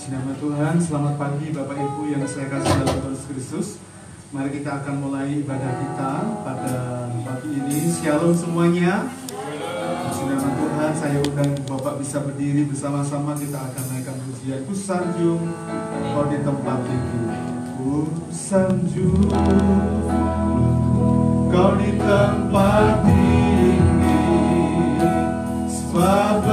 Nama Tuhan, selamat pagi Bapak Ibu yang saya kasih dalam Tuhan Yesus Kristus. Mari kita akan mulai ibadah kita pada pagi ini. Shalom semuanya. Nama Tuhan, saya undang Bapak bisa berdiri bersama-sama. Kita akan naikkan pujian. Ku sanjung kau di tempat tinggi. Ku sanjung kau di tempat tinggi. Sebab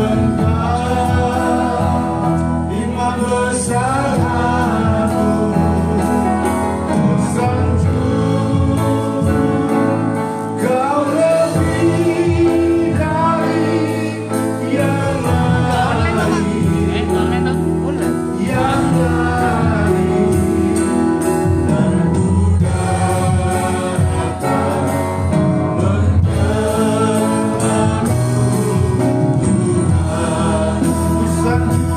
besar aku, ku sanjung kau lebih dari yang lain, yang lain, dan ku datang menyembahmu Tuhan. Ku sanjung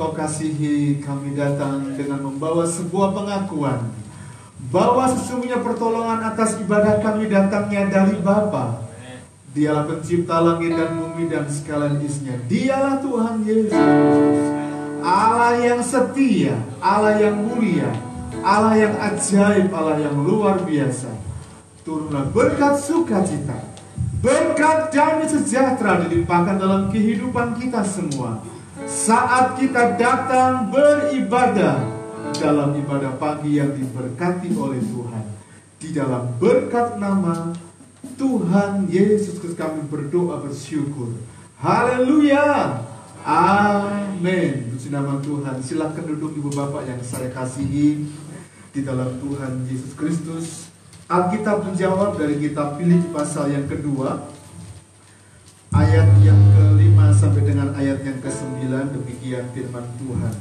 kasihi, kami datang dengan membawa sebuah pengakuan bahwa sesungguhnya pertolongan atas ibadah kami datangnya dari Bapa. Dialah pencipta langit dan bumi dan segala isinya. Dialah Tuhan Yesus Kristus, Allah yang setia, Allah yang mulia, Allah yang ajaib, Allah yang luar biasa. Turunlah berkat sukacita, berkat damai sejahtera dilimpahkan dalam kehidupan kita semua saat kita datang beribadah dalam ibadah pagi yang diberkati oleh Tuhan. Di dalam berkat nama Tuhan Yesus Kristus kami berdoa bersyukur. Haleluya. Amin. Puji nama Tuhan. Silakan duduk Ibu Bapak yang saya kasihi di dalam Tuhan Yesus Kristus. Alkitab menjawab dari kitab Filipi pasal yang kedua, ayat yang ke-5 sampai dengan ayat yang ke-9. Demikian firman Tuhan.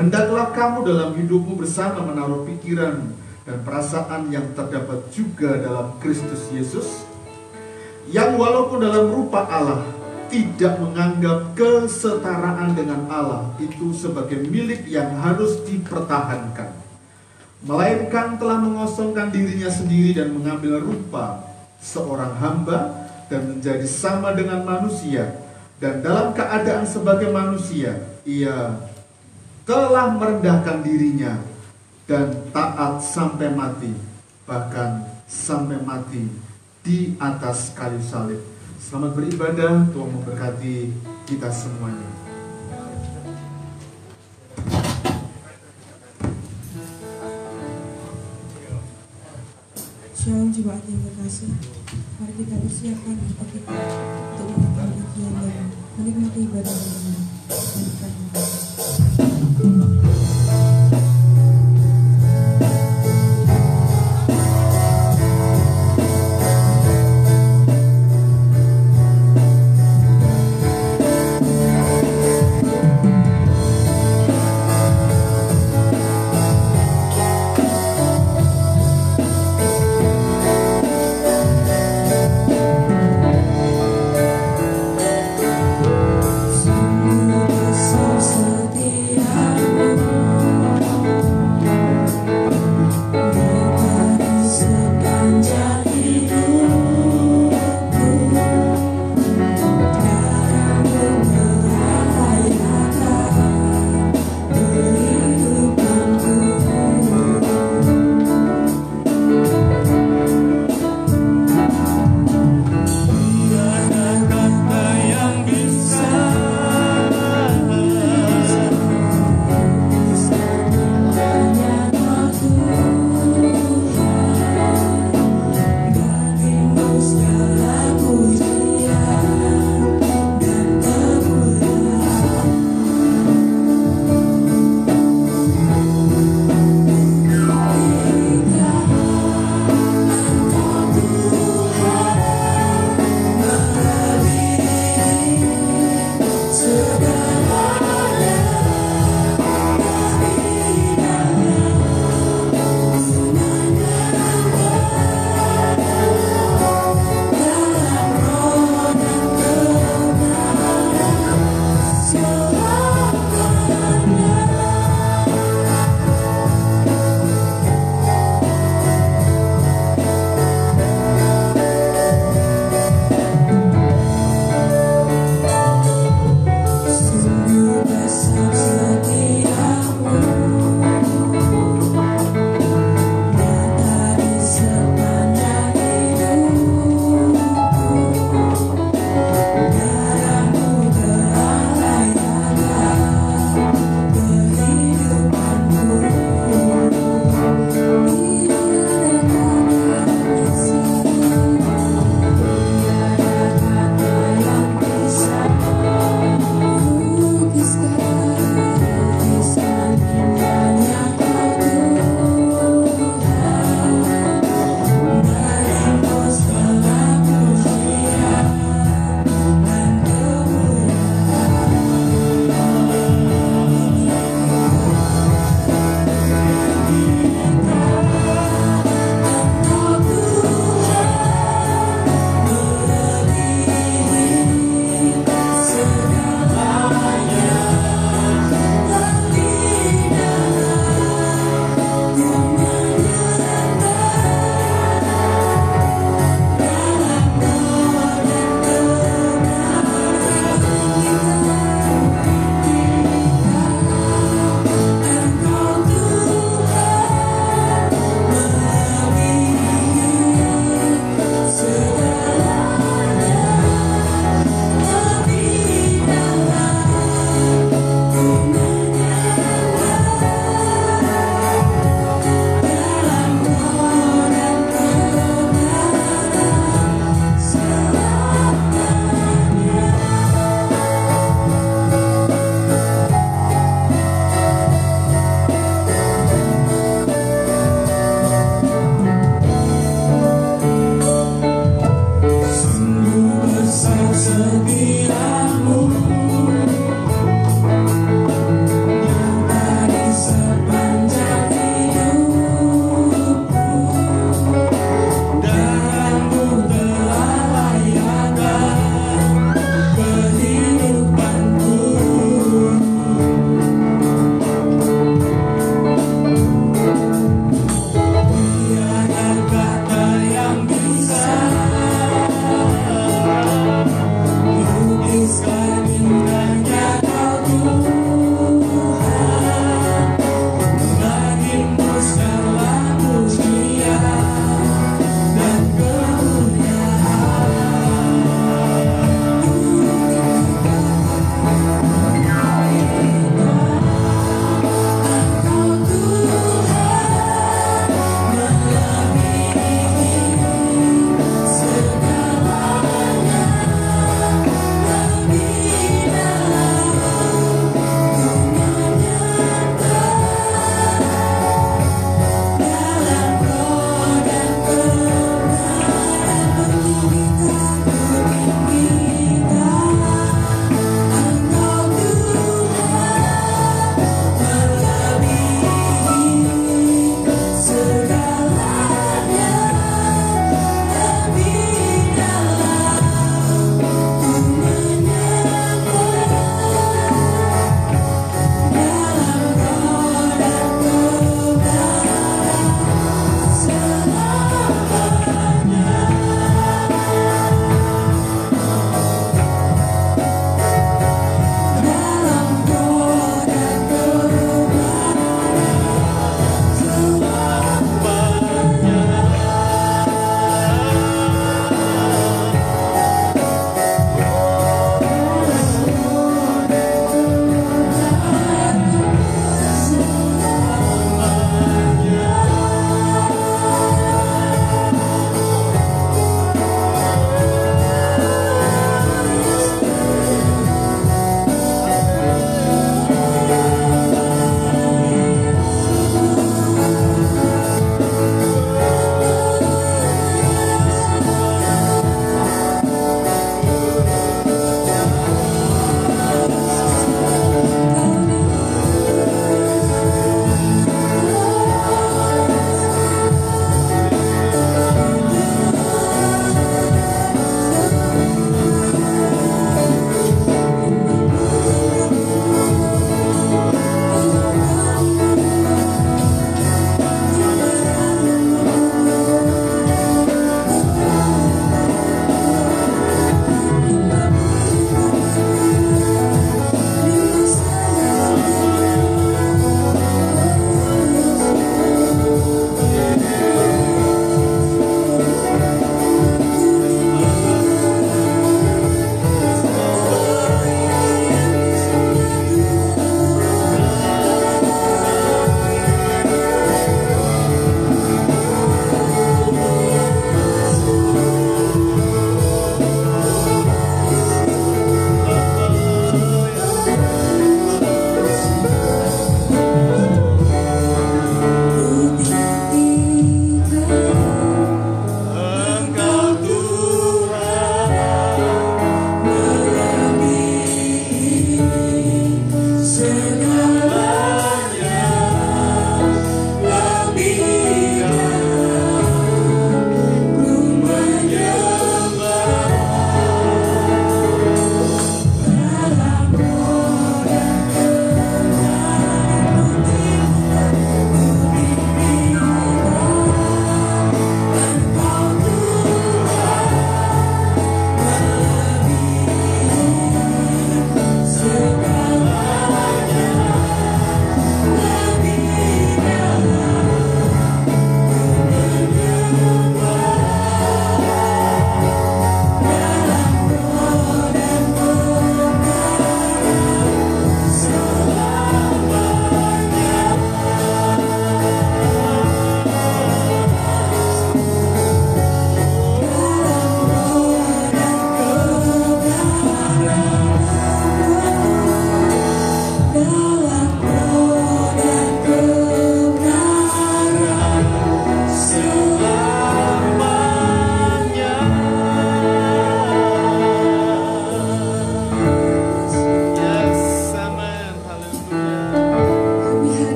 Hendaklah kamu dalam hidupmu bersama menaruh pikiran dan perasaan yang terdapat juga dalam Kristus Yesus, yang walaupun dalam rupa Allah tidak menganggap kesetaraan dengan Allah itu sebagai milik yang harus dipertahankan, melainkan telah mengosongkan dirinya sendiri dan mengambil rupa seorang hamba dan menjadi sama dengan manusia, dan dalam keadaan sebagai manusia ia telah merendahkan dirinya dan taat sampai mati, bahkan sampai mati di atas kayu salib. Selamat beribadah, Tuhan memberkati kita semuanya. Shalom jemaat yang terkasih. Mari kita bersiapkan untuk mengikuti bagian dari Menikmati ibadah ini.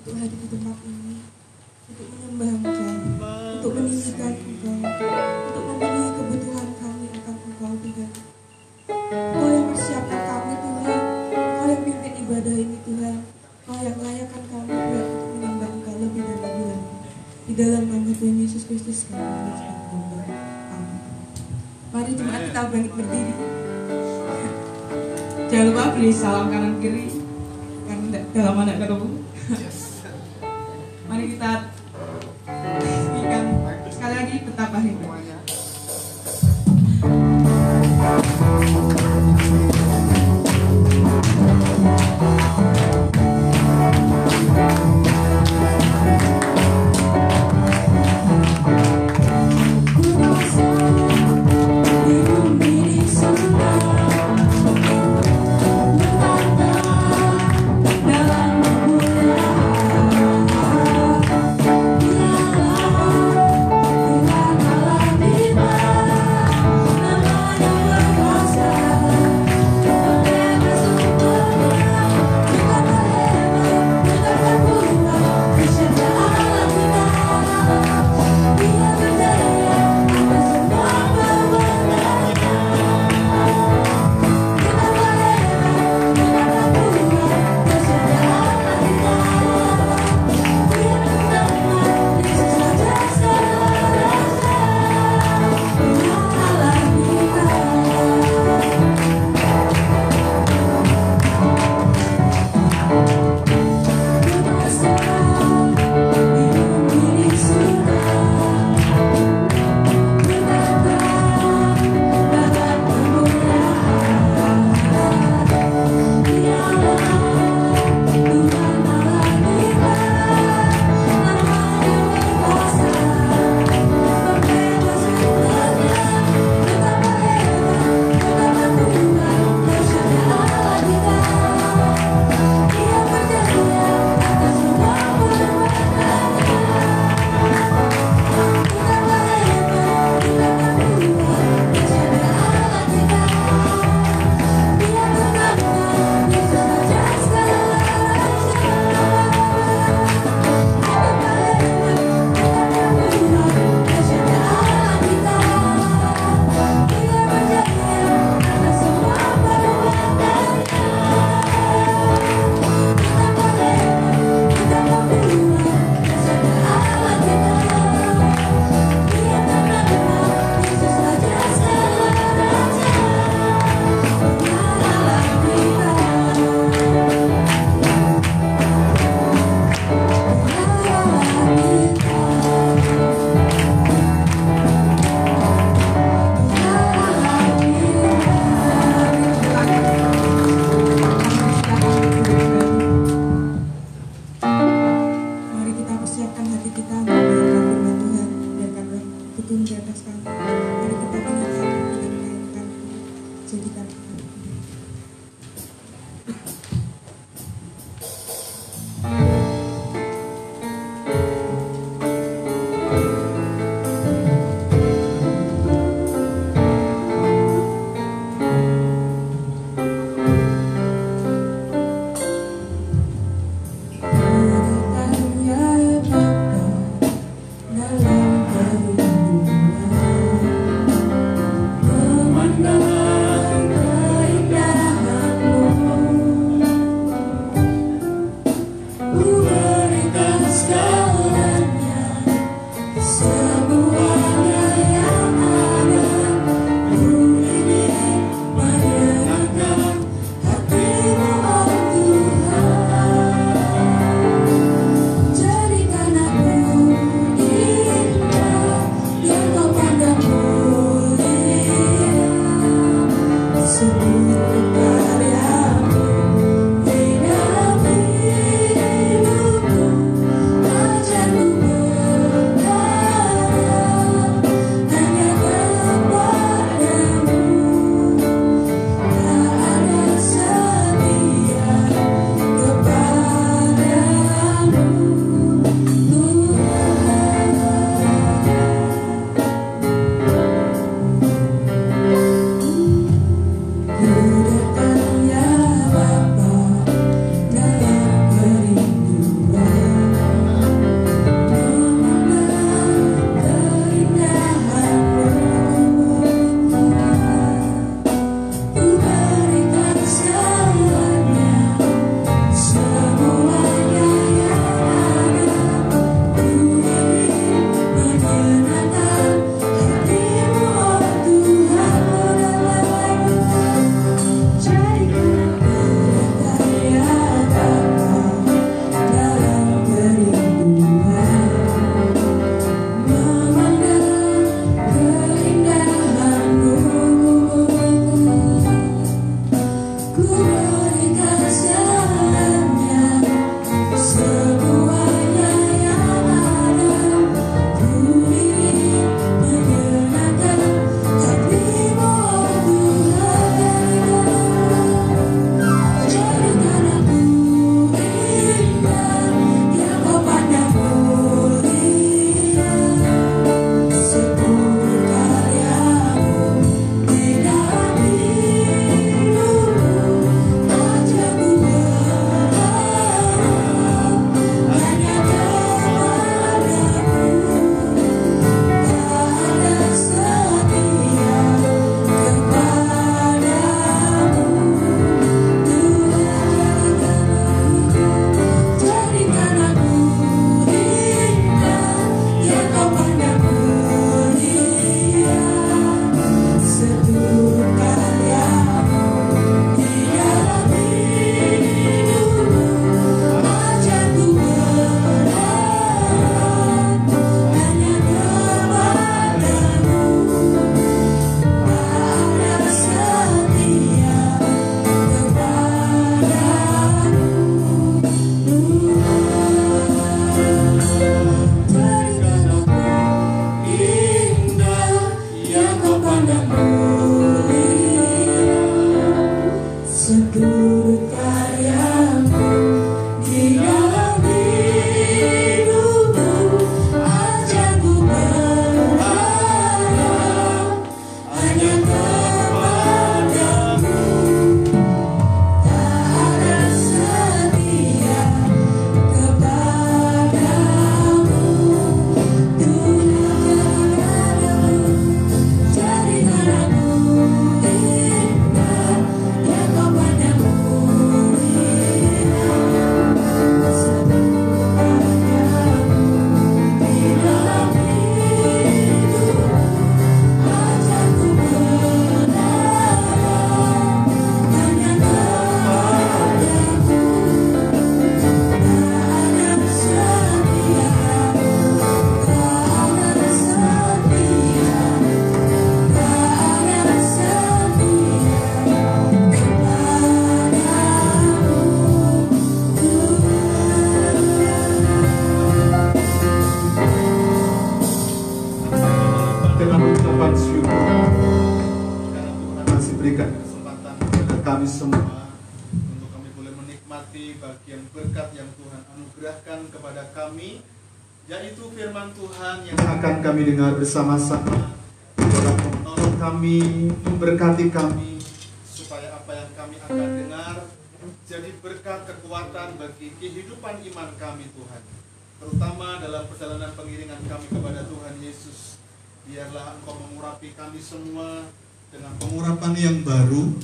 untuk hadir di tempat ini, untuk menyembah Engkau, untuk meninggikan Engkau, untuk memenuhi kebutuhan kami akan Engkau, Tuhan. Engkau yang persiapkan kami, Tuhan. Engkau yang pimpin ibadah ini, Tuhan. Engkau yang layakkan kami, Tuhan, untuk menyembah Engkau lebih dan lebih lagi. Di dalam nama Tuhan Yesus Kristus kami berdoa. Amin. Mari jemaat kita bangkit berdiri. Jangan lupa beri salam kanan kiri, kan dalam anak ketemu. Mari kita nyanyikan sekali lagi betapa hebatnya. Dalam kehidupan kepada kami, yaitu firman Tuhan yang akan kami dengar bersama-sama. Tolong menolong kami, memberkati kami, supaya apa yang kami akan dengar jadi berkat kekuatan bagi kehidupan iman kami Tuhan, terutama dalam perjalanan pengiringan kami kepada Tuhan Yesus. Biarlah Engkau mengurapi kami semua dengan pengurapan yang baru,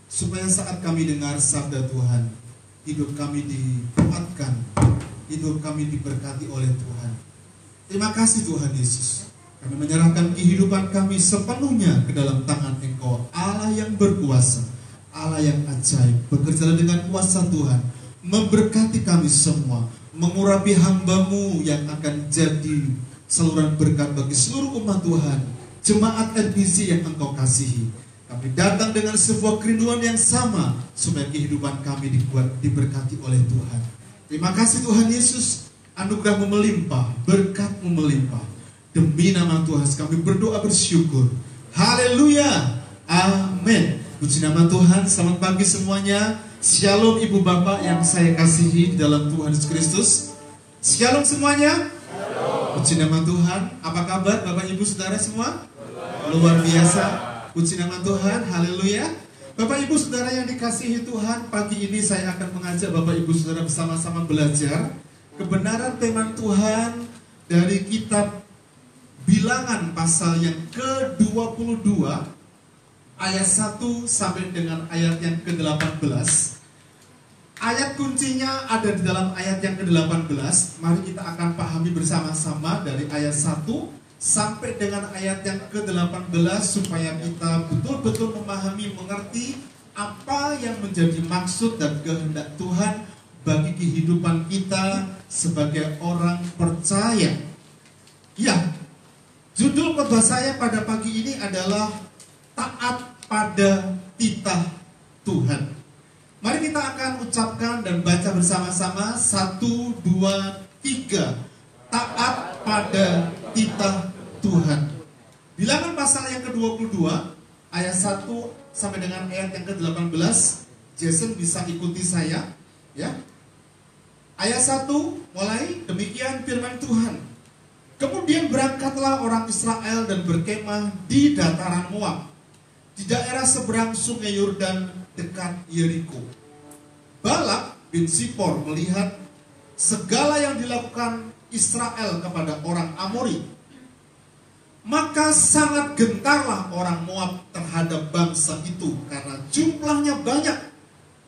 supaya saat kami dengar sabda Tuhan, hidup kami dikuatkan, hidup kami diberkati oleh Tuhan. Terima kasih Tuhan Yesus. Kami menyerahkan kehidupan kami sepenuhnya ke dalam tangan Engkau, Allah yang berkuasa, Allah yang ajaib. Bekerjalah dengan kuasa Tuhan, memberkati kami semua, mengurapi hamba-Mu yang akan jadi saluran berkat bagi seluruh umat Tuhan, jemaat NBC yang Engkau kasihi. Kami datang dengan sebuah kerinduan yang sama, supaya kehidupan kami diberkati oleh Tuhan. Terima kasih Tuhan Yesus, anugerah-Mu melimpah, berkat-Mu melimpah. Demi nama Tuhan kami berdoa bersyukur. Haleluya, amin. Puji nama Tuhan. Selamat pagi semuanya. Shalom ibu bapak yang saya kasihi di dalam Tuhan Yesus Kristus. Shalom semuanya. Puji nama Tuhan. Apa kabar bapak ibu saudara semua? Luar biasa. Puji nama Tuhan. Haleluya. Bapak ibu saudara yang dikasihi Tuhan, pagi ini saya akan mengajak bapak ibu saudara bersama-sama belajar kebenaran firman Tuhan dari kitab Bilangan pasal yang ke-22 ayat 1 sampai dengan ayat yang ke-18. Ayat kuncinya ada di dalam ayat yang ke-18. Mari kita akan pahami bersama-sama dari ayat 1 sampai dengan ayat yang ke-18, supaya kita betul-betul memahami, mengerti apa yang menjadi maksud dan kehendak Tuhan bagi kehidupan kita sebagai orang percaya. Ya, judul khotbah saya pada pagi ini adalah taat pada titah Tuhan. Mari kita akan ucapkan dan baca bersama-sama 1, 2, 3. Taat pada titah Tuhan. Bilangan pasal yang ke-22 ayat 1 sampai dengan ayat yang ke-18. Jason bisa ikuti saya, ya. Ayat 1 mulai, demikian firman Tuhan. Kemudian berangkatlah orang Israel dan berkemah di dataran Moab, di daerah seberang sungai Yordan dekat Yeriko. Balak bin Sipor melihat segala yang dilakukan Israel kepada orang Amori. Maka sangat gentarlah orang Moab terhadap bangsa itu, karena jumlahnya banyak.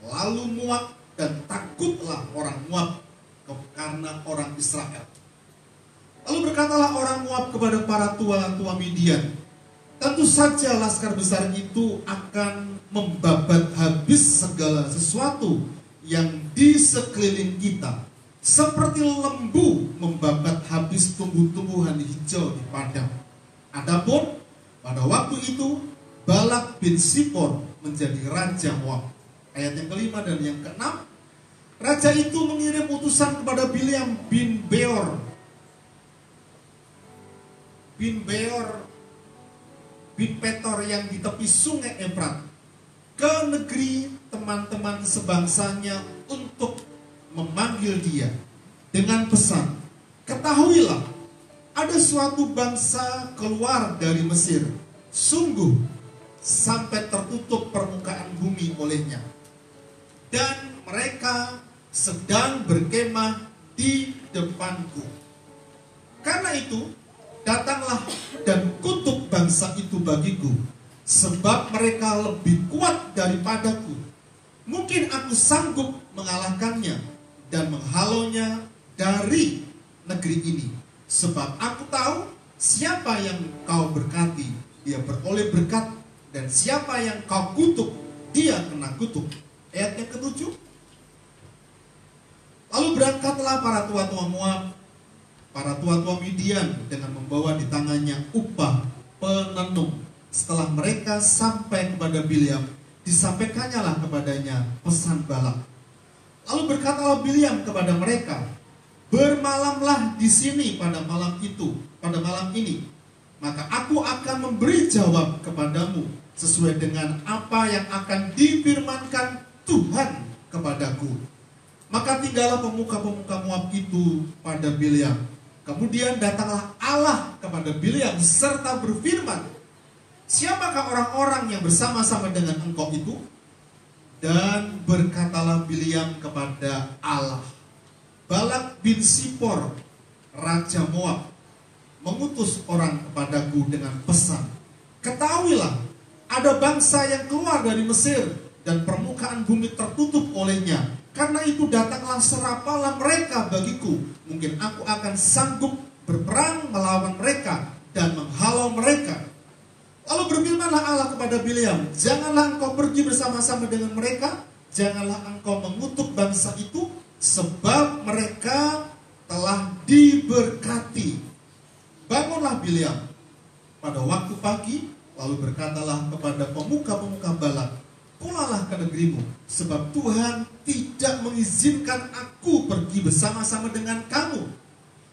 Lalu Moab, dan takutlah orang Moab karena orang Israel. Lalu berkatalah orang Moab kepada para tua-tua Midian, tentu saja laskar besar itu akan membabat habis segala sesuatu yang di sekeliling kita, seperti lembu membabat habis tumbuh-tumbuhan hijau di padang. Adapun pada waktu itu Balak bin Sipor menjadi raja Moab. Ayat yang kelima dan yang keenam. Raja itu mengirim utusan kepada Bileam bin Beor bin Petor yang di tepi sungai Efrat, ke negeri teman-teman sebangsanya untuk memanggil dia dengan pesan, ketahuilah, ada suatu bangsa keluar dari Mesir, sungguh sampai tertutup permukaan bumi olehnya, dan mereka sedang berkemah di depanku. Karena itu datanglah dan kutuk bangsa itu bagiku, sebab mereka lebih kuat daripadaku. Mungkin aku sanggup mengalahkannya dan menghalonya dari negeri ini. Sebab aku tahu siapa yang kau berkati, dia beroleh berkat, dan siapa yang kau kutuk, dia kena kutuk. Ayat yang ke-7. Lalu berangkatlah para tua-tua Moab, para tua-tua Midian, dengan membawa di tangannya upah penenung. Setelah mereka sampai kepada Bileam, disampaikannya lah kepadanya pesan Balak. Lalu berkatalah Bileam kepada mereka, bermalamlah di sini pada malam ini, maka aku akan memberi jawab kepadamu sesuai dengan apa yang akan difirmankan Tuhan kepadaku. Maka tinggallah pemuka-pemuka Moab itu pada Bileam. Kemudian datanglah Allah kepada Bileam serta berfirman, siapakah orang-orang yang bersama-sama dengan engkau itu? Dan berkatalah Bileam kepada Allah, Balak bin Sipor, Raja Moab, mengutus orang kepadaku dengan pesan, ketahuilah, ada bangsa yang keluar dari Mesir dan permukaan bumi tertutup olehnya. Karena itu datanglah serapalah mereka bagiku. Mungkin aku akan sanggup berperang melawan mereka dan menghalau mereka. Lalu berfirmanlah Allah kepada Bileam, janganlah engkau pergi bersama-sama dengan mereka, janganlah engkau mengutuk bangsa itu, sebab mereka telah diberkati. Bangunlah Bileam pada waktu pagi, lalu berkatalah kepada pemuka-pemuka Balak, pulanglah ke negerimu, sebab Tuhan tidak mengizinkan aku pergi bersama-sama dengan kamu.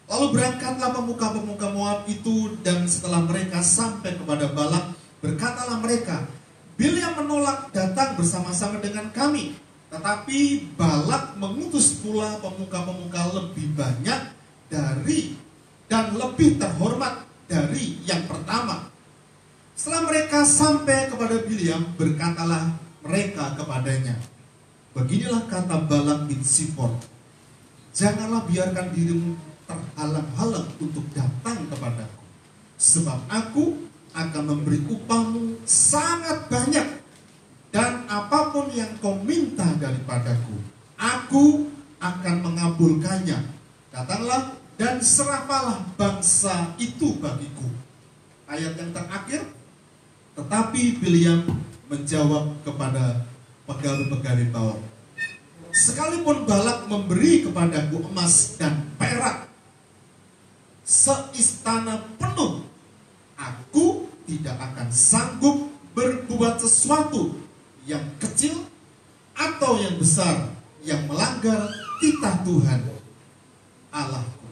Lalu berangkatlah pemuka-pemuka Moab itu, dan setelah mereka sampai kepada Balak, berkatalah mereka, Bileam menolak datang bersama-sama dengan kami. Tetapi Balak mengutus pula pemuka-pemuka lebih banyak dari dan lebih terhormat dari yang pertama. Setelah mereka sampai kepada Bileam, berkatalah mereka kepadanya, beginilah kata Balak bin Sipor, janganlah biarkan dirimu terhalang-halang untuk datang kepadaku, sebab aku akan memberi upahmu sangat banyak, dan apapun yang kau minta daripadaku, aku akan mengabulkannya. Datanglah dan serahkanlah bangsa itu bagiku. Ayat yang terakhir, tetapi Bileam menjawab kepada pegawai-pegawai Baal, sekalipun Balak memberi kepadaku emas dan perak seistana penuh, aku tidak akan sanggup berbuat sesuatu yang kecil atau yang besar yang melanggar titah Tuhan Allahku.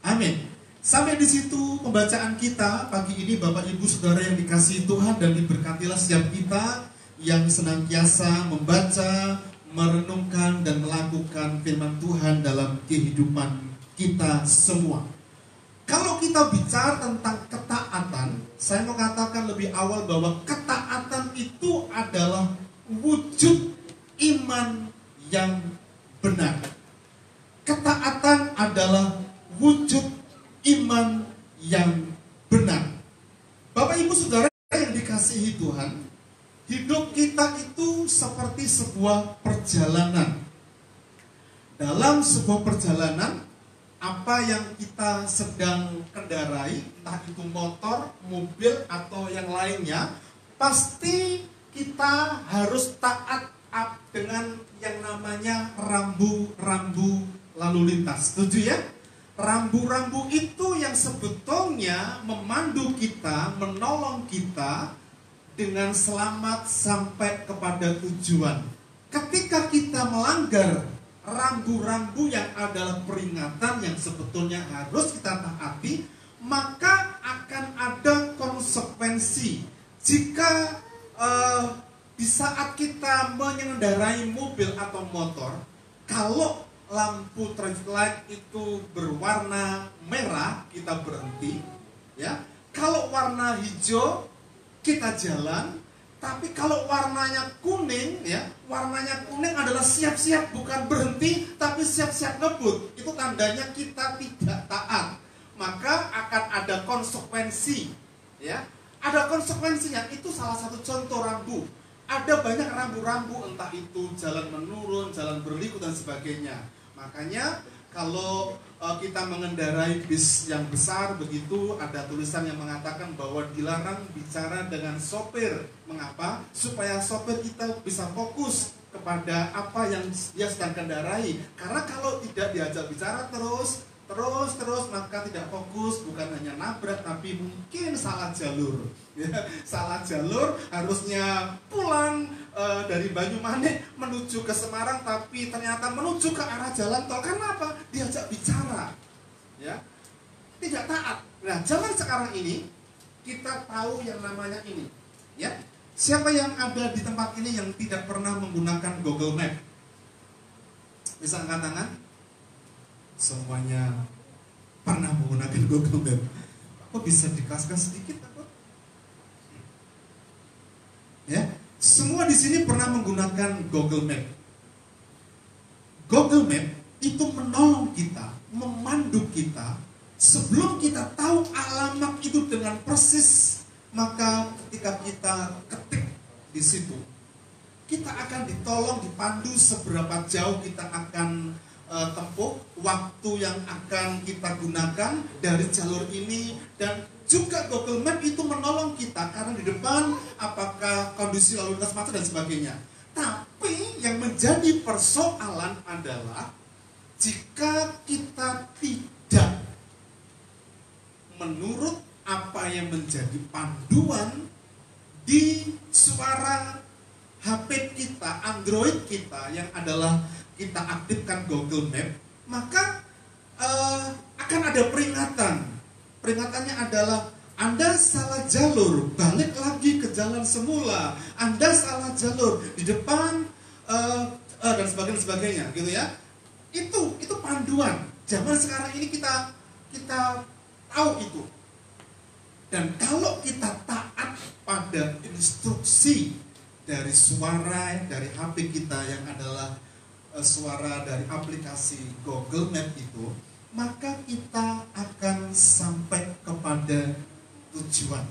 Amin. Sampai di situ pembacaan kita pagi ini, Bapak Ibu Saudara yang dikasihi Tuhan, dan diberkatilah setiap kita yang senantiasa membaca, merenungkan dan melakukan firman Tuhan dalam kehidupan kita semua. Kalau kita bicara tentang ketaatan, saya mau katakan lebih awal bahwa ketaatan itu adalah wujud iman yang benar. Ketaatan adalah wujud iman yang benar. Bapak Ibu Saudara yang dikasihi Tuhan, hidup kita itu seperti sebuah perjalanan. Dalam sebuah perjalanan, apa yang kita sedang kendarai, entah itu motor, mobil, atau yang lainnya, pasti kita harus taat dengan yang namanya rambu-rambu lalu lintas. Setuju ya? Rambu-rambu itu yang sebetulnya memandu kita, menolong kita dengan selamat sampai kepada tujuan. Ketika kita melanggar rambu-rambu yang adalah peringatan yang sebetulnya harus kita taati, maka akan ada konsekuensi. Jika di saat kita mengendarai mobil atau motor, kalau lampu traffic light itu berwarna merah, kita berhenti, ya. Kalau warna hijau, kita jalan. Tapi kalau warnanya kuning, ya, warnanya kuning adalah siap-siap, bukan berhenti, tapi siap-siap ngebut. Itu tandanya kita tidak taat. Maka akan ada konsekuensi, ya. Ada konsekuensinya. Itu salah satu contoh rambu. Ada banyak rambu-rambu, entah itu jalan menurun, jalan berliku dan sebagainya. Makanya kalau kita mengendarai bis yang besar begitu, ada tulisan yang mengatakan bahwa dilarang bicara dengan sopir. Mengapa? Supaya sopir kita bisa fokus kepada apa yang dia sedang kendarai. Karena kalau tidak diajak bicara terus, maka tidak fokus, bukan hanya nabrak tapi mungkin salah jalur. Ya, salah jalur, harusnya pulang dari Banyumanik menuju ke Semarang, tapi ternyata menuju ke arah jalan tol. Kenapa? Diajak bicara, ya, tidak taat. Nah, zaman sekarang ini kita tahu yang namanya ini, ya. Siapa yang ada di tempat ini yang tidak pernah menggunakan Google Map? Bisa angkat tangan? Semuanya pernah menggunakan Google Map. Kok bisa dikelaskan sedikit apa? Ya, semua di sini pernah menggunakan Google Map. Google Map itu menolong kita, memandu kita sebelum kita tahu alamat itu dengan persis. Maka ketika kita ketik di situ, kita akan ditolong, dipandu seberapa jauh kita akan tempuh, waktu yang akan kita gunakan dari jalur ini. Dan juga Google Map itu menolong kita karena di depan apakah kondisi lalu lintas macet dan sebagainya. Tapi yang menjadi persoalan adalah jika kita tidak menurut apa yang menjadi panduan di suara HP kita, Android kita yang adalah kita aktifkan Google Map, maka akan ada peringatan. Peringatannya adalah Anda salah jalur, balik lagi ke jalan semula. Anda salah jalur di depan dan sebagainya, gitu ya. Itu panduan. Zaman sekarang ini kita tahu itu. Dan kalau kita taat pada instruksi dari suara dari HP kita yang adalah suara dari aplikasi Google Map itu, maka kita akan sampai kepada tujuan.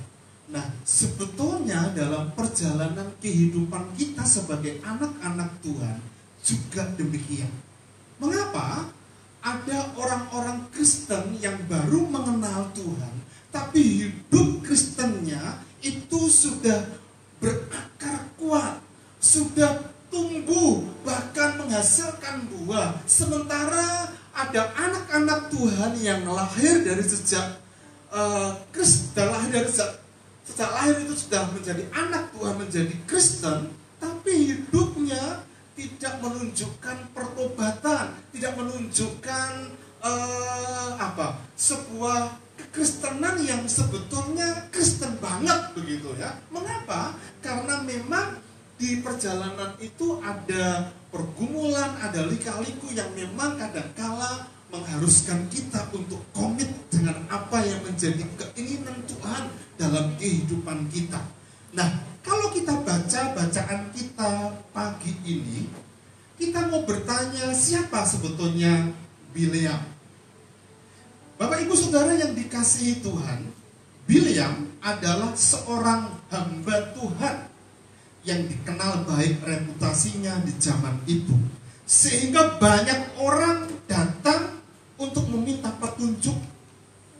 Nah, sebetulnya dalam perjalanan kehidupan kita sebagai anak-anak Tuhan juga demikian. Mengapa? Ada orang-orang Kristen yang baru mengenal Tuhan, tapi hidup Kristennya itu sudah berakar kuat, sudah tumbuh, bahkan menghasilkan buah. Sementara ada anak-anak Tuhan yang lahir dari sejak sejak lahir itu sudah menjadi anak Tuhan, menjadi Kristen, tapi hidupnya tidak menunjukkan pertobatan, tidak menunjukkan sebuah kekristenan yang sebetulnya Kristen banget begitu ya. Mengapa? Karena memang di perjalanan itu ada pergumulan, ada lika-liku yang memang kadangkala mengharuskan kita untuk komit dengan apa yang menjadi keinginan Tuhan dalam kehidupan kita. Nah, kalau kita baca bacaan kita pagi ini, kita mau bertanya siapa sebetulnya Bileam. Bapak Ibu Saudara yang dikasihi Tuhan, Bileam adalah seorang hamba Tuhan yang dikenal baik reputasinya di zaman itu. Sehingga banyak orang datang untuk meminta petunjuk,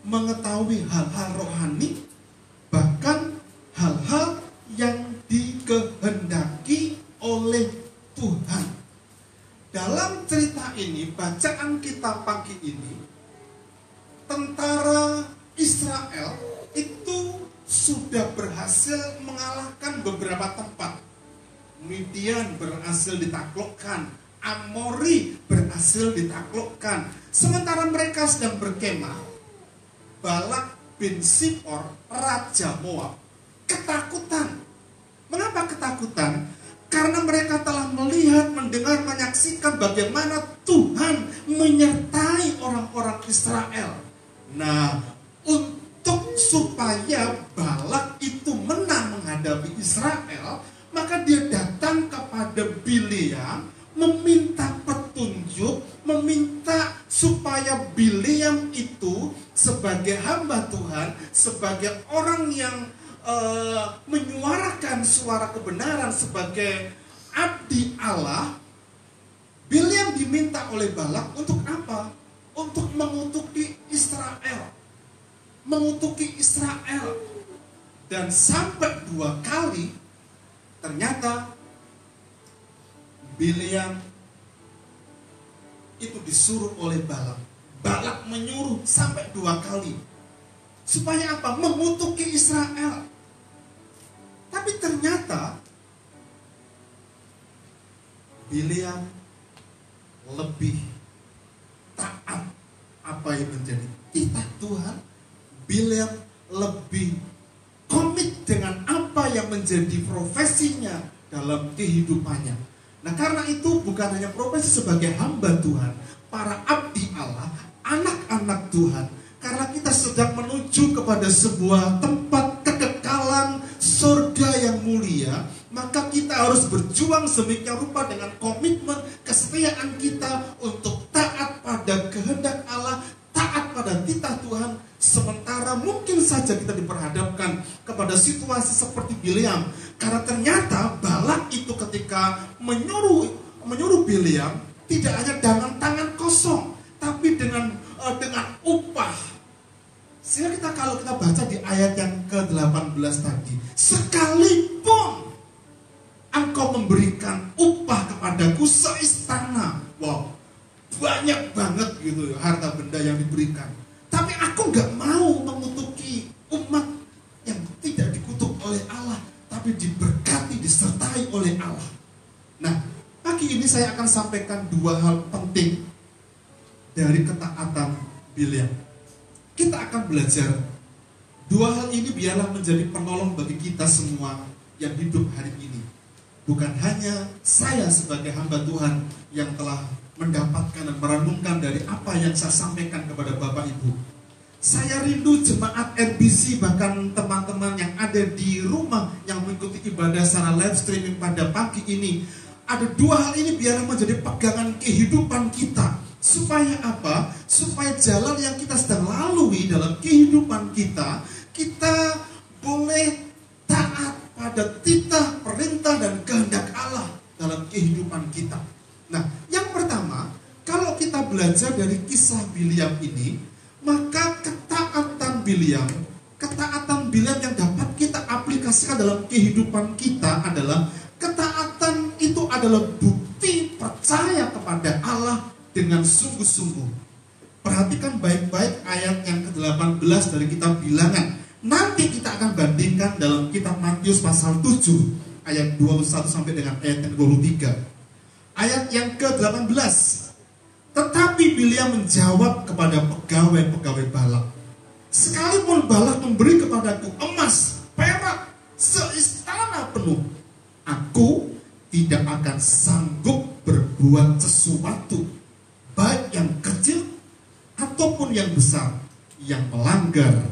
mengetahui hal-hal rohani, bahkan hal-hal yang dikehendaki oleh Tuhan. Dalam cerita ini, bacaan kita pagi ini, tentara Israel itu sudah berhasil mengalahkan beberapa tempat. Midian berhasil ditaklukkan, Amori berhasil ditaklukkan. Sementara mereka sedang berkemah, Balak bin Sipor, Raja Moab, ketakutan. Mengapa ketakutan? Karena mereka telah melihat, mendengar, menyaksikan bagaimana Tuhan menyertai orang-orang Israel. Nah, untuk supaya Balak itu menang menghadapi Israel, maka dia datang kepada Bileam, meminta petunjuk, meminta supaya Bileam itu sebagai hamba Tuhan, sebagai orang yang menyuarakan suara kebenaran, sebagai abdi Allah. Bileam diminta oleh Balak untuk apa? Untuk mengutuki Israel. Mengutuki Israel. Dan sampai 2 kali ternyata Bileam itu disuruh oleh Balak. Balak menyuruh sampai 2 kali. Supaya apa? Mengutuki Israel. Tapi ternyata Bileam lebih taat apa yang menjadi titah Tuhan. Bileam lebih komit dengan apa yang menjadi profesinya dalam kehidupannya. Nah, karena itu bukan hanya profesi sebagai hamba Tuhan, para abdi Allah, anak-anak Tuhan, karena kita sedang menuju kepada sebuah tempat kekekalan surga yang mulia, maka kita harus berjuang sedemikian rupa dengan komitmen kesetiaan kita untuk taat pada kehendak Allah, taat pada titah Tuhan. Sementara mungkin saja kita diperhadapkan kepada situasi seperti Bileam, karena ternyata Balak itu ketika menyuruh Bileam tidak hanya dengan tangan kosong, tapi dengan upah. Sehingga kalau kita baca di ayat yang ke-18 tadi, sekalipun engkau memberikan upah kepadaku seistana, wow, banyak banget gitu harta benda yang diberikan, tapi aku nggak mau mengutuki umat yang tidak dikutuk oleh Allah, tapi diberkati, disertai oleh Allah. Nah, pagi ini saya akan sampaikan dua hal penting dari ketaatan Bileam. Kita akan belajar dua hal ini, biarlah menjadi penolong bagi kita semua yang hidup hari ini. Bukan hanya saya sebagai hamba Tuhan yang telah mendapatkan dan merenungkan dari apa yang saya sampaikan kepada Bapak Ibu. Saya rindu jemaat RBC, bahkan teman-teman yang ada di rumah yang mengikuti ibadah secara live streaming pada pagi ini. Ada dua hal ini biarlah menjadi pegangan kehidupan kita. Supaya apa? Supaya jalan yang kita sedang lalui dalam kehidupan kita, kita boleh taat pada titah, perintah, dan kehendak Allah dalam kehidupan kita. Nah, yang pertama, kalau kita belajar dari kisah Bileam ini, maka ketaatan Bileam yang dapat kita aplikasikan dalam kehidupan kita adalah ketaatan itu adalah bukti percaya kepada Allah dengan sungguh-sungguh. Perhatikan baik-baik ayat yang ke-18 dari kitab Bilangan. Nanti kita akan bandingkan dalam kitab Matius pasal 7 ayat 21 sampai dengan ayat yang 23. Ayat yang ke-18. Tetapi Bileam menjawab kepada pegawai-pegawai Balak, sekalipun Balak memberi kepadaku emas, perak, seistana penuh, aku tidak akan sanggup berbuat sesuatu, baik yang kecil ataupun yang besar, yang melanggar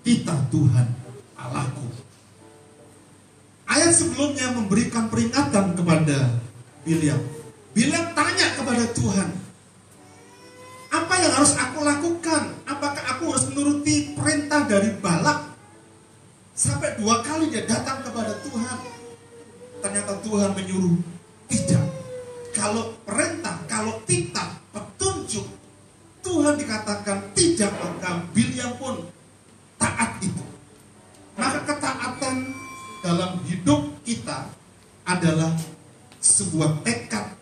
titah Tuhan Allahku. Ayat sebelumnya memberikan peringatan kepada Bileam. Bileam tanya kepada Tuhan, apa yang harus aku lakukan? Apakah aku harus menuruti perintah dari Balak? Sampai 2 kali dia datang kepada Tuhan. Ternyata Tuhan menyuruh, tidak. Kalau perintah, kalau titah, petunjuk Tuhan dikatakan tidak, maka Bileam pun taat itu. Maka ketaatan dalam hidup kita adalah sebuah tekad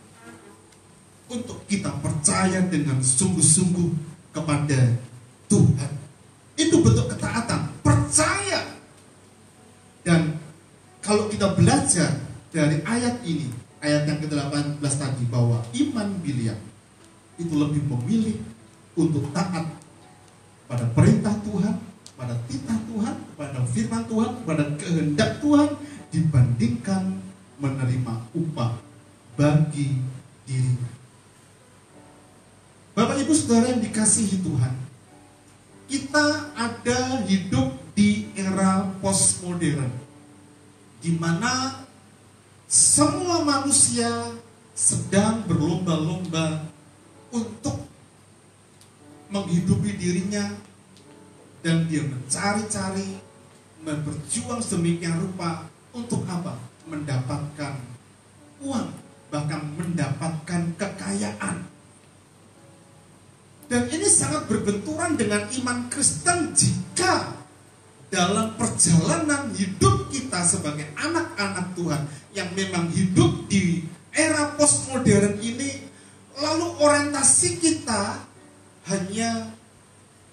untuk kita percaya dengan sungguh-sungguh kepada Tuhan. Itu bentuk ketaatan, percaya. Dan kalau kita belajar dari ayat ini, ayat yang ke-18 tadi, bahwa iman Bileam itu lebih memilih untuk taat pada perintah Tuhan, pada titah Tuhan, pada firman Tuhan, pada kehendak Tuhan, dibandingkan menerima upah bagi dirinya. Bapak Ibu Saudara yang dikasihi Tuhan, kita ada hidup di era postmodern, di mana semua manusia sedang berlomba-lomba untuk menghidupi dirinya, dan dia mencari-cari, berjuang sedemikian rupa untuk apa? Mendapatkan uang, bahkan mendapatkan kekayaan. Dan ini sangat berbenturan dengan iman Kristen jika dalam perjalanan hidup kita sebagai anak-anak Tuhan yang memang hidup di era postmodern ini, lalu orientasi kita hanya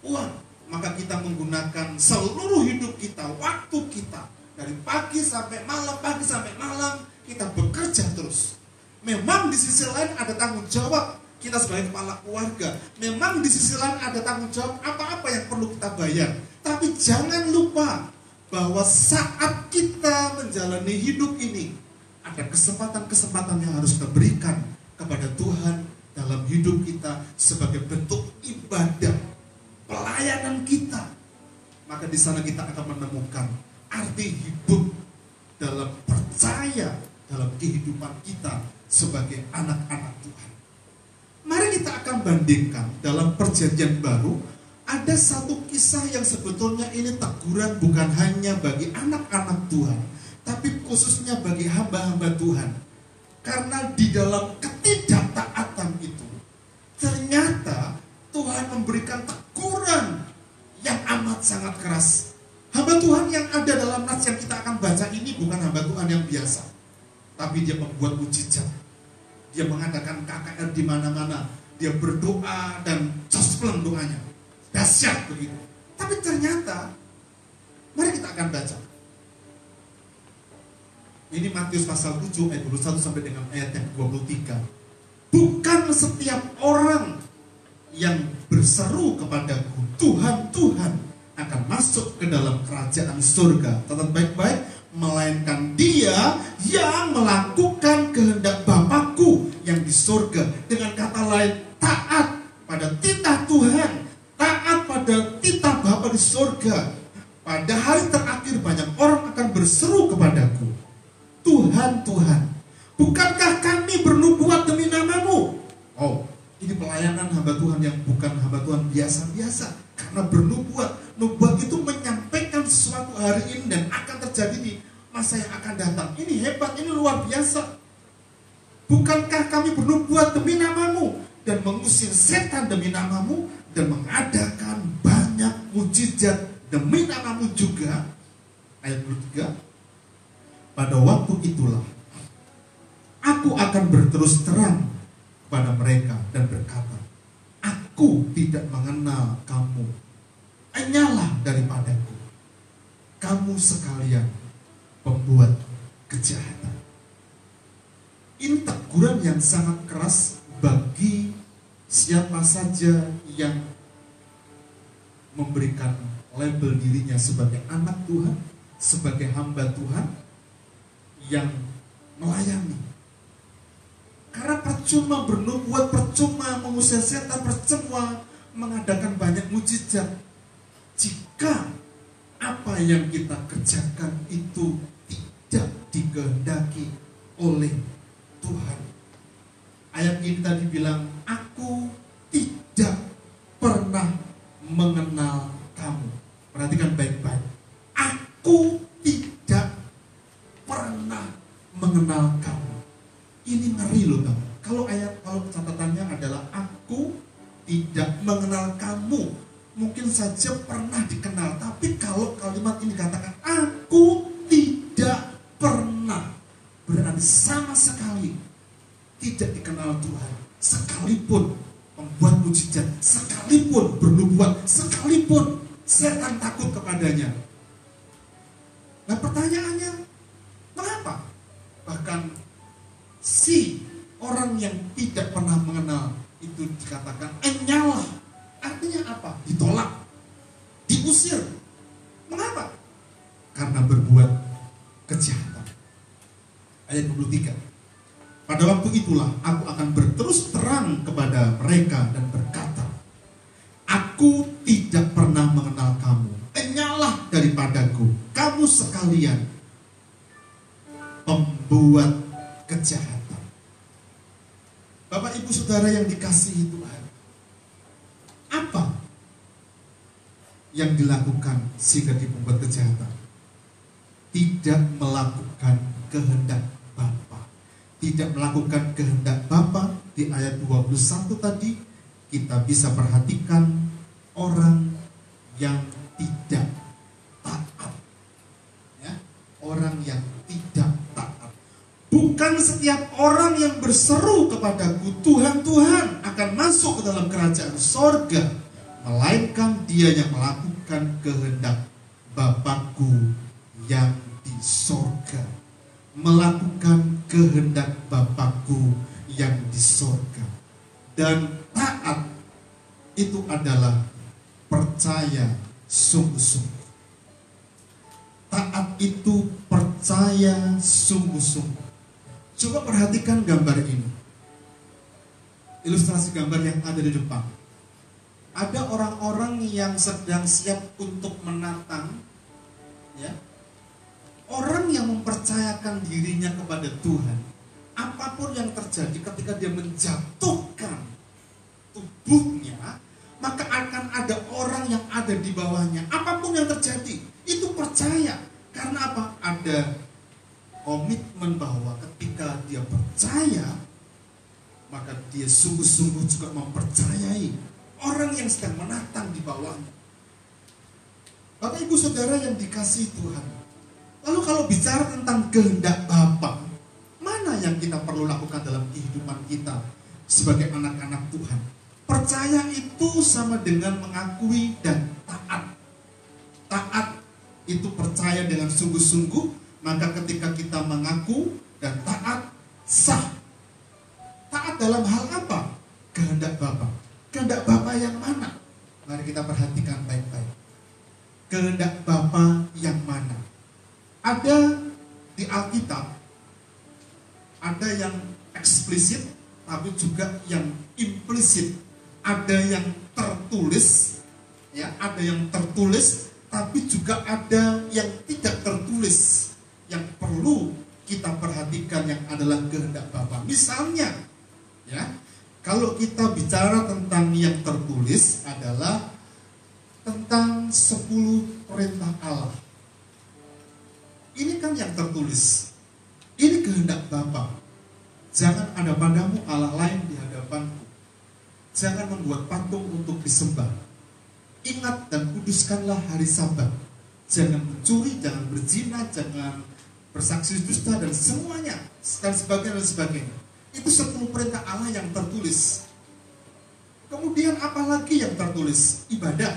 uang. Maka kita menggunakan seluruh hidup kita, waktu kita, dari pagi sampai malam, kita bekerja terus. Memang di sisi lain ada tanggung jawab kita sebagai kepala keluarga. Memang di sisi lain ada tanggung jawab apa-apa yang perlu kita bayar. Tapi jangan lupa bahwa saat kita menjalani hidup ini, ada kesempatan-kesempatan yang harus kita berikan kepada Tuhan dalam hidup kita sebagai bentuk ibadah, pelayanan kita. Maka di sana kita akan menemukan arti hidup dalam percaya dalam kehidupan kita sebagai anak-anak Tuhan. Mari kita akan bandingkan dalam Perjanjian Baru, ada satu kisah yang sebetulnya ini teguran bukan hanya bagi anak-anak Tuhan, tapi khususnya bagi hamba-hamba Tuhan. Karena di dalam ketidaktaatan itu, ternyata Tuhan memberikan teguran yang amat sangat keras. Hamba Tuhan yang ada dalam nats yang kita akan baca ini bukan hamba Tuhan yang biasa, tapi dia membuat mujizat. Dia mengadakan KKR di mana-mana. Dia berdoa dan cospleng doanya. Dahsyat begitu. Tapi ternyata, mari kita akan baca. Ini Matius pasal 7 ayat 21 sampai dengan ayat yang 23. Bukan setiap orang yang berseru kepadaku, Tuhan, Tuhan, akan masuk ke dalam kerajaan surga. Catat baik-baik, melainkan dia yang melakukan kehendak Bapakku yang di surga. Dengan kata lain, taat pada titah Tuhan, taat pada titah Bapa di surga. Pada hari terakhir banyak orang akan berseru kepadaku, Tuhan, Tuhan, bukankah kami bernubuat demi namamu? Oh, ini pelayanan hamba Tuhan yang bukan hamba Tuhan biasa-biasa. Karena bernubuat, nubuat itu menyampaikan sesuatu hari ini dan akan terjadi di masa yang akan datang. Ini hebat, ini luar biasa. Bukankah kami bernubuat demi namamu dan mengusir setan demi namamu dan mengadakan banyak mujizat demi namamu juga? Ayat 23. Pada waktu itulah aku akan berterus terang kepada mereka dan berkata, aku tidak mengenal kamu, enyalah daripadaku, kamu sekalian pembuat kejahatan. Ini teguran yang sangat keras bagi siapa saja yang memberikan label dirinya sebagai anak Tuhan, sebagai hamba Tuhan yang melayani. Karena percuma bernubuat, percuma mengusir setan, percuma mengadakan banyak mujizat jika apa yang kita kerjakan itu tidak dikehendaki oleh Tuhan. Ayat ini tadi bilang, aku tidak pernah mengenal kamu. Perhatikan baik-baik. Aku tidak pernah mengenal kamu. Ini ngeri loh, Bang. Kalau catatannya adalah aku tidak mengenal kamu, mungkin saja pernah dikenal. Tapi kalau kalimat ini dikatakan aku tidak pernah, berarti sama sekali tidak dikenal Tuhan. Sekalipun membuat mujizat, sekalipun bernubuat, sekalipun setan takut kepadanya. Nah pertanyaannya, mengapa? Bahkan si orang yang tidak pernah mengenal itu dikatakan enyalah. Artinya apa? Ditolak, diusir. Mengapa? Karena berbuat kejahatan. Ayat 23. Pada waktu itulah aku akan berterus terang kepada mereka dan berkata, aku tidak pernah mengenal kamu, enyalah daripadaku, kamu sekalian pembuat kejahatan. Bapak ibu saudara yang dikasihi Tuhan, apa yang dilakukan sehingga pembuat kejahatan? Tidak melakukan kehendak Bapa. Tidak melakukan kehendak Bapa. Di ayat 21 tadi kita bisa perhatikan orang yang tidak taat, ya, orang yang tidak taat. Bukan setiap orang yang berseru kepadaku, Tuhan, Tuhan, akan masuk ke dalam kerajaan sorga, melainkan dia yang melakukan kehendak Bapakku yang di sorga. Melakukan kehendak Bapakku yang di sorga. Dan taat itu adalah percaya sungguh-sungguh. Taat itu percaya sungguh-sungguh. Coba perhatikan gambar ini. Ilustrasi gambar yang ada di depan. Ada orang-orang yang sedang siap untuk menantang, ya. Orang yang mempercayakan dirinya kepada Tuhan, apapun yang terjadi ketika dia menjatuhkan tubuhnya, maka akan ada orang yang ada di bawahnya. Apapun yang terjadi, itu percaya. Karena apa? Ada komitmen bahwa ketika dia percaya, maka dia sungguh-sungguh juga mempercayai orang yang sedang menantang di bawahnya. Bapak Ibu Saudara yang dikasihi Tuhan, lalu kalau bicara tentang kehendak Bapa, mana yang kita perlu lakukan dalam kehidupan kita sebagai anak-anak Tuhan? Percaya itu sama dengan mengakui dan taat. Taat itu percaya dengan sungguh-sungguh, maka ketika kita mengaku dan taat, sah. Taat dalam hal apa? Kehendak Bapa. Kehendak Bapa yang mana? Mari kita perhatikan baik-baik. Kehendak Bapa yang mana? Ada di Alkitab, ada yang eksplisit, tapi juga yang implisit. Ada yang tertulis, ya, ada yang tertulis, tapi juga ada yang tidak tertulis. Yang perlu kita perhatikan yang adalah kehendak Bapa. Misalnya, ya, kalau kita bicara tentang yang tertulis adalah tentang 10 perintah Allah. Ini kan yang tertulis. Ini kehendak Bapa. Jangan ada padamu Allah lain di hadapanku. Jangan membuat patung untuk disembah. Ingat dan kuduskanlah hari Sabat. Jangan mencuri, jangan berzina, jangan bersaksi dusta dan semuanya dan sebagainya. Itu 10 perintah Allah yang tertulis. Kemudian apa lagi yang tertulis? Ibadah.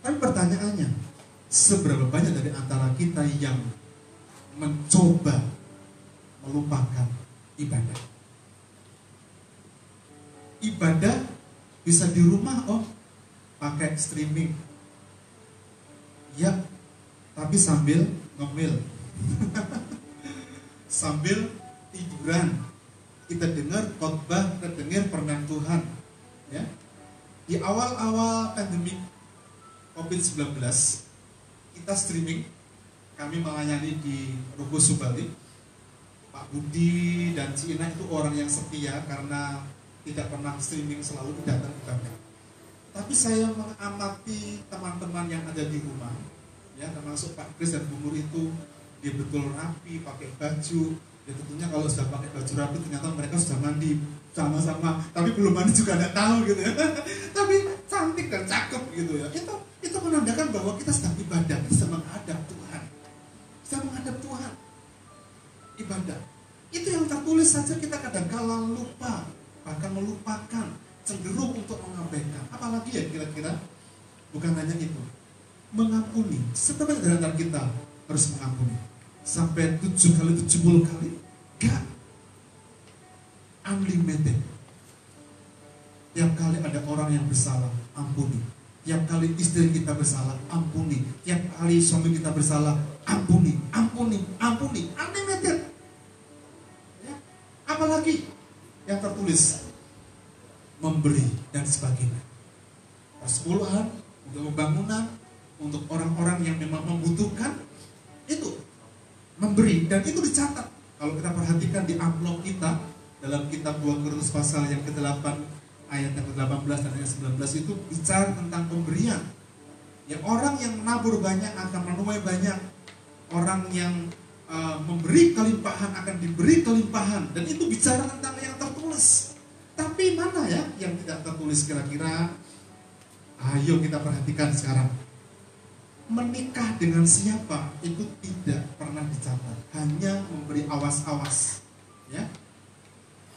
Tapi pertanyaannya, seberapa banyak dari antara kita yang mencoba melupakan ibadah? Ibadah bisa di rumah, pakai streaming. Ya, tapi sambil ngemil. Sambil tiduran. Kita dengar khotbah, kita dengar firman Tuhan. Ya. Di awal-awal pandemi COVID-19, kita streaming. Kami melayani di Ruko Subali. Pak Budi dan Cina itu orang yang setia karena tidak pernah streaming, selalu datang ibadah. Tapi saya mengamati teman-teman yang ada di rumah, ya, termasuk Pak Kris dan Bu Nur itu, dia betul rapi, pakai baju. Ya tentunya kalau sudah pakai baju rapi, ternyata mereka sudah mandi sama-sama. Tapi belum mandi juga tidak tahu gitu ya. Tapi cantik dan cakep gitu ya. Itu menandakan bahwa kita sedang ibadah, kita sedang menghadap Tuhan. Sedang menghadap Tuhan. Ibadah. Itu yang tertulis saja kita kadang-kala lupa, bahkan melupakan, cenderung untuk mengabaikan. Apalagi ya kira-kira? Bukan hanya itu, mengampuni. Seberapa dari antara kita harus mengampuni? Sampai 7 kali, 70 kali? Gak. Unlimited. Tiap kali ada orang yang bersalah, ampuni. Tiap kali istri kita bersalah, ampuni. Tiap kali suami kita bersalah, ampuni, ampuni, ampuni. Unlimited. Ya. Apalagi yang tertulis? Memberi dan sebagainya. Persepuluhan, untuk pembangunan, untuk orang-orang yang memang membutuhkan, itu memberi, dan itu dicatat. Kalau kita perhatikan di amplop kita dalam kitab 2 Korintus pasal yang ke-8 ayat yang ke-18 dan ayat 19 itu bicara tentang pemberian. Ya, orang yang menabur banyak akan menuai banyak. Orang yang memberi kelimpahan akan diberi kelimpahan, dan itu bicara tentang yang tertulis. Tapi mana ya yang tidak tertulis kira-kira? Ayo kita perhatikan sekarang. Menikah dengan siapa itu tidak pernah dicatat, hanya memberi awas-awas. Ya,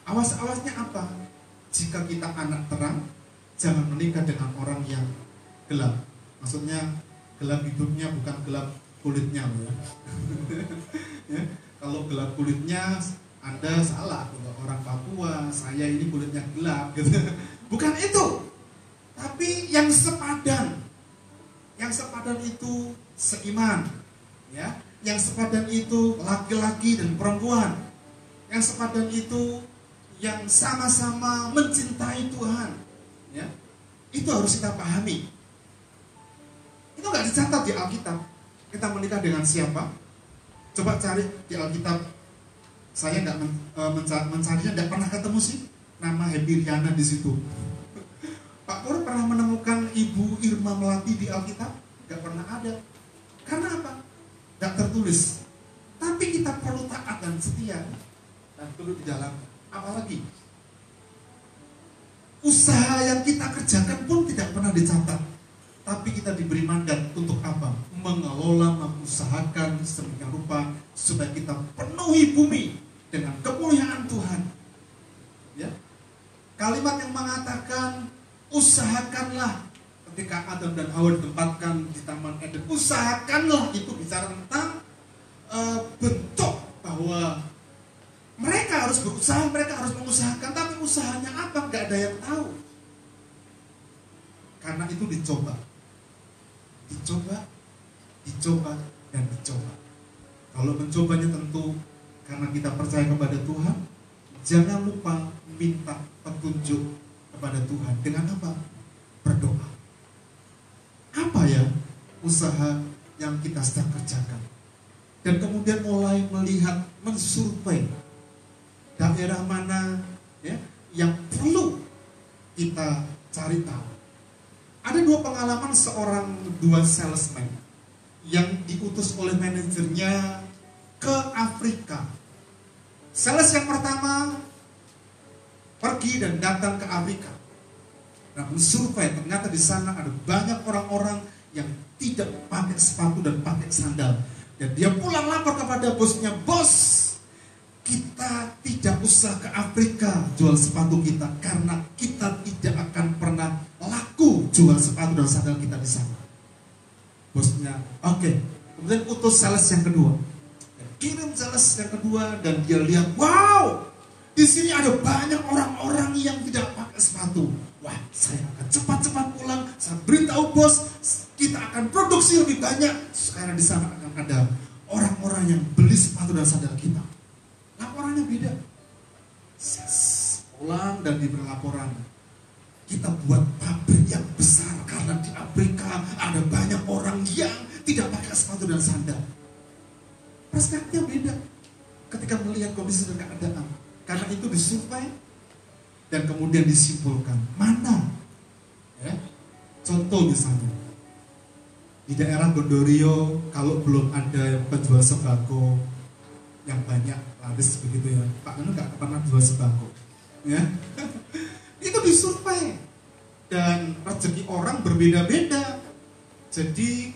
awas-awasnya apa? Jika kita anak terang, jangan menikah dengan orang yang gelap. Maksudnya gelap hidupnya, bukan gelap kulitnya, ya. Ya, kalau gelap kulitnya Anda salah. Kalau orang Papua, saya ini kulitnya gelap, gitu. Bukan itu. Tapi yang sepadan. Yang sepadan itu seiman, ya. Yang sepadan itu laki-laki dan perempuan. Yang sepadan itu yang sama-sama mencintai Tuhan. Ya, itu harus kita pahami. Itu nggak dicatat di Alkitab. Kita menikah dengan siapa? Coba cari di Alkitab. Saya nggak mencarinya, nggak pernah ketemu sih nama Happy Riana di situ. Pak Pur pernah menemukan Ibu Irma Melati di Alkitab? Nggak pernah ada. Karena apa? Nggak tertulis. Tapi kita perlu taat dan setia dan turut di dalam. Apalagi usaha yang kita kerjakan pun tidak pernah dicatat. Tapi kita diberi mandat untuk apa? Mengelola, mengusahakan sedemikian rupa supaya kita penuhi bumi dengan kemuliaan Tuhan. Ya. Kalimat yang mengatakan usahakanlah, ketika Adam dan Hawa ditempatkan di Taman Eden, usahakanlah itu bicara tentang bentuk bahwa mereka harus berusaha, mereka harus mengusahakan, tapi usahanya apa? Gak ada yang tahu. Karena itu dicoba, dan dicoba. Kalau mencobanya tentu karena kita percaya kepada Tuhan, jangan lupa minta petunjuk kepada Tuhan. Dengan apa? Berdoa. Apa ya usaha yang kita sedang kerjakan? Dan kemudian mulai melihat, mensurvei daerah mana ya yang perlu kita cari tahu. Ada dua salesman yang diutus oleh manajernya ke Afrika. Sales yang pertama pergi dan datang ke Afrika. Nah, mensurvei, ternyata di sana ada banyak orang-orang yang tidak pakai sepatu dan pakai sandal. Dan dia pulang lapor kepada bosnya, "Bos, kita tidak usah ke Afrika jual sepatu kita karena kita tidak akan pernah laku jual sepatu dan sandal kita di sana." Bosnya, oke. Kemudian utus sales yang kedua. Kirim sales yang kedua dan dia lihat, wow, di sini ada banyak orang-orang yang tidak pakai sepatu. Wah, saya akan cepat-cepat pulang. Saya beritahu bos, kita akan produksi lebih banyak. Karena di sana akan ada orang-orang yang beli sepatu dan sandal kita. Laporannya beda. Pulang dan diberi laporan. Kita buat pabrik yang besar karena di Afrika ada banyak orang yang tidak pakai sepatu dan sandal. Perspektifnya beda ketika melihat kondisi dan keadaan. Karena itu disurvei dan kemudian disimpulkan mana ya, contoh misalnya di daerah Gondorio, kalau belum ada penjual sembako yang banyak laris begitu ya, Pak Anu nggak pernah jual sembako ya. Itu disurvei dan rezeki orang berbeda-beda. Jadi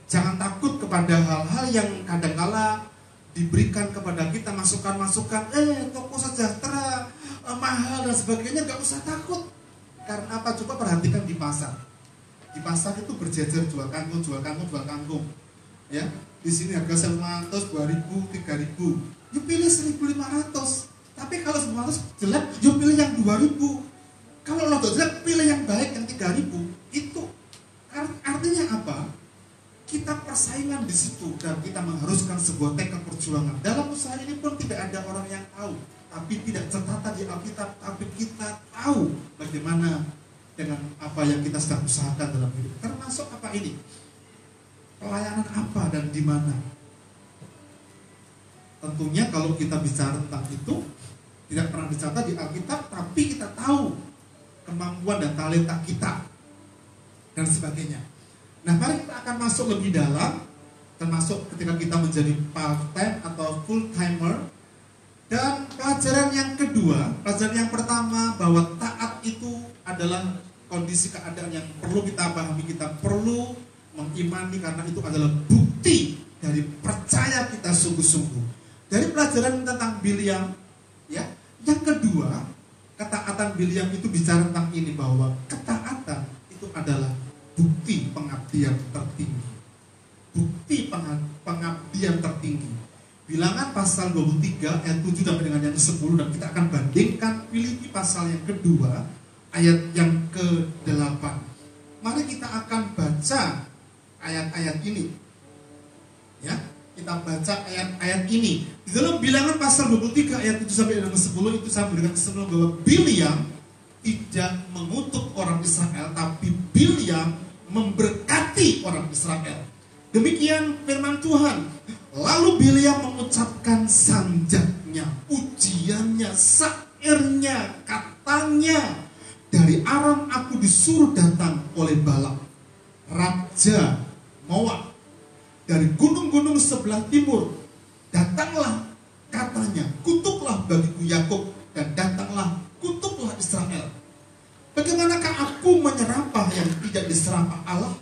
jangan takut kepada hal-hal yang kadangkala diberikan kepada kita masukan-masukan, toko sejahtera mahal dan sebagainya, nggak usah takut. Karena apa? Coba perhatikan di pasar. Di pasar itu berjejer jual kangkung. Ya, di sini harga 100, 2.000, 3.000. Yuk pilih 1.500. Tapi kalau 1.500 jelek, yuk pilih yang 2.000. Kalau lo jelek, pilih yang baik yang 3.000. Itu artinya apa? Kita persaingan di situ dan kita mengharuskan sebuah tekad perjuangan. Dalam usaha ini pun tidak ada orang yang tahu, tapi tidak tertata di Alkitab, tapi kita tahu bagaimana dengan apa yang kita sedang usahakan dalam hidup. Termasuk apa ini? Pelayanan apa dan di mana? Tentunya kalau kita bicara tentang itu tidak pernah dicatat di Alkitab, tapi kita tahu kemampuan dan talenta kita dan sebagainya. Nah, mari kita akan masuk lebih dalam, termasuk ketika kita menjadi part-time atau full-timer. Dan pelajaran yang kedua, pelajaran yang pertama bahwa taat itu adalah kondisi keadaan yang perlu kita pahami, kita perlu mengimani karena itu adalah bukti dari percaya kita sungguh-sungguh. Dari pelajaran tentang Bileam, ya. Yang kedua, ketaatan Bileam itu bicara tentang ini, bahwa ketaatan itu adalah bukti pengabdian tertinggi. Bukti pengabdian tertinggi. Bilangan pasal 23 ayat 7 sampai dengan yang 10, dan kita akan bandingkan Filipi pasal yang kedua ayat yang ke-8. Mari kita akan baca ayat-ayat ini. Ya, kita kita baca ayat-ayat ini. Di dalam Bilangan pasal 23 ayat 7 sampai dengan 10 itu saya berikan kesimpulan bahwa Bileam tidak mengutuk orang Israel, tapi Bileam memberkati orang Israel. Demikian firman Tuhan. Lalu Bileam mengucapkan sanjaknya, ujiannya, syairnya, katanya, dari Aram aku disuruh datang oleh Balak, raja Moab. Dari gunung-gunung sebelah timur datanglah, katanya, kutuklah bagiku Yakub, dan datanglah, kutuklah Israel. Bagaimanakah aku menyerapah yang tidak diserapah Allah?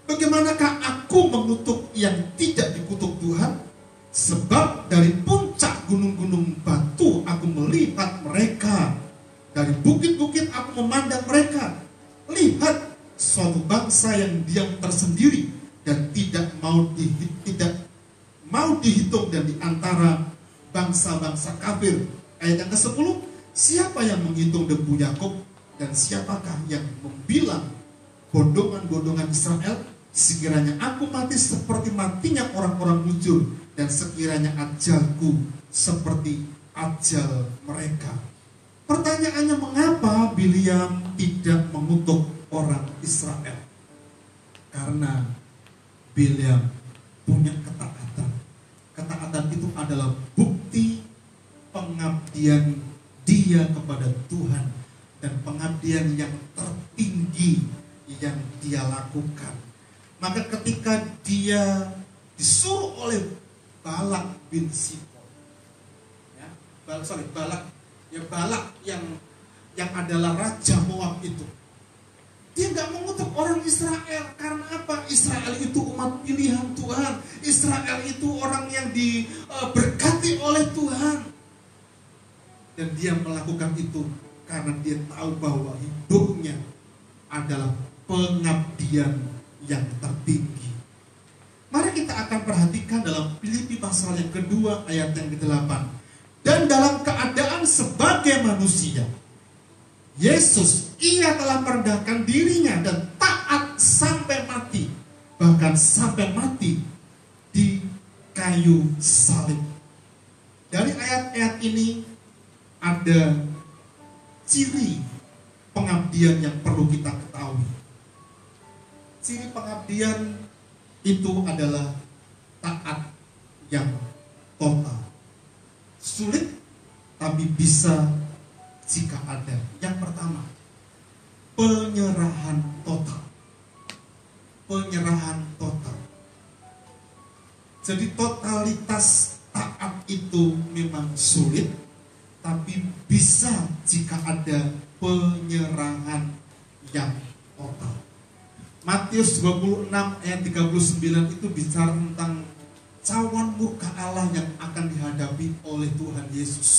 Bagaimanakah aku mengutuk yang tidak dikutuk Tuhan? Sebab dari puncak gunung-gunung batu aku melihat mereka, dari bukit-bukit aku memandang mereka. Lihat, suatu bangsa yang diam tersendiri dan tidak mau dihitung dan di antara bangsa-bangsa kafir. Ayat yang ke-10, siapa yang menghitung debu Yakub dan siapakah yang membilang bondongan-bondongan Israel? Sekiranya aku mati seperti matinya orang-orang mujur, dan sekiranya ajalku seperti ajal mereka. Pertanyaannya, mengapa Bileam tidak mengutuk orang Israel? Karena Bileam punya ketaatan. Ketaatan itu adalah bukti pengabdian dia kepada Tuhan, dan pengabdian yang tertinggi yang dia lakukan. Maka ketika dia disuruh oleh Balak bin Sipor, Balak yang adalah raja Moab itu, dia nggak mengutuk orang Israel. Karena apa? Israel itu umat pilihan Tuhan. Israel itu orang yang diberkati oleh Tuhan. Dan dia melakukan itu karena dia tahu bahwa hidupnya adalah pengabdian yang tertinggi. Mari kita akan perhatikan dalam Filipi pasal yang kedua ayat yang ke-8. Dan dalam keadaan sebagai manusia, Yesus, ia telah merendahkan dirinya dan taat sampai mati, bahkan sampai mati di kayu salib. Dari ayat-ayat ini ada ciri pengabdian yang perlu kita ketahui. Ciri pengabdian itu adalah taat yang total. Sulit tapi bisa jika ada. Yang pertama, penyerahan total. Penyerahan total. Jadi totalitas taat itu memang sulit, tapi bisa jika ada penyerahan yang total. Matius 26 ayat 39 itu bicara tentang cawan murka Allah yang akan dihadapi oleh Tuhan Yesus.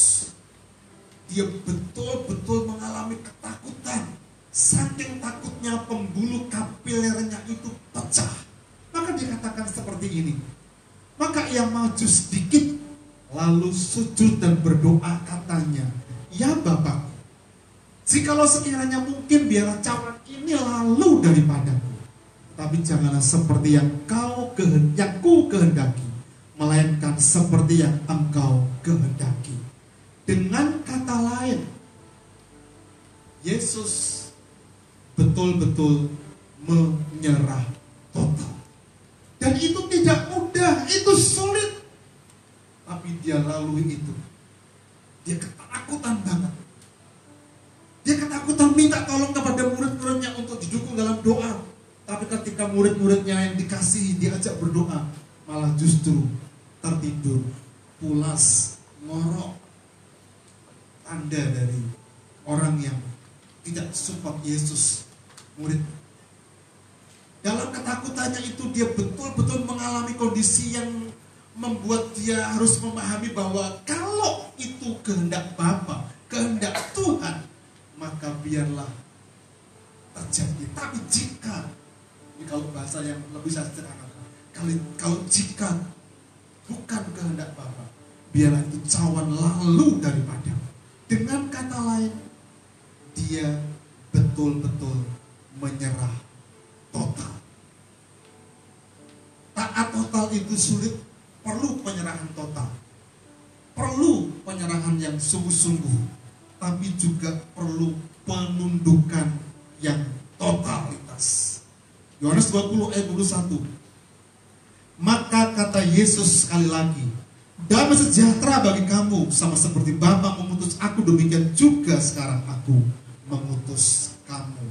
Dia betul-betul mengalami ketakutan. Saking takutnya pembuluh kapilernya itu pecah. Maka dikatakan seperti ini. Maka ia maju sedikit, lalu sujud dan berdoa, katanya, ya Bapakku, jikalau sekiranya mungkin biarlah cawan ini lalu daripadaku. Tapi janganlah seperti yang ku kehendaki, melainkan seperti yang Engkau kehendaki. Dengan kata lain, Yesus betul-betul menyerah total. Dan itu tidak mudah, itu sulit. Tapi dia lalui itu. Dia ketakutan banget. Dia ketakutan minta tolong kepada murid-muridnya untuk didukung dalam doa. Tapi ketika murid-muridnya yang dikasihi diajak berdoa, malah justru tertidur, pulas, ngorok. Tanda dari orang yang tidak support Yesus, murid. Dalam ketakutannya itu dia betul-betul mengalami kondisi yang membuat dia harus memahami bahwa kalau itu kehendak Bapa, kehendak Tuhan, maka biarlah terjadi. Tapi jika, ini kalau bahasa yang lebih saya sederhanakan, kalau jika bukan kehendak Bapa, biarlah itu cawan lalu daripada. Dengan kata lain, dia betul-betul menyerah total. Taat total itu sulit, perlu penyerahan total, perlu penyerahan yang sungguh-sungguh, tapi juga perlu penundukan yang totalitas. Yohanes 20 ayat 21. Maka kata Yesus sekali lagi, damai sejahtera bagi kamu, sama seperti Bapa mengutus aku, demikian juga sekarang aku mengutus kamu.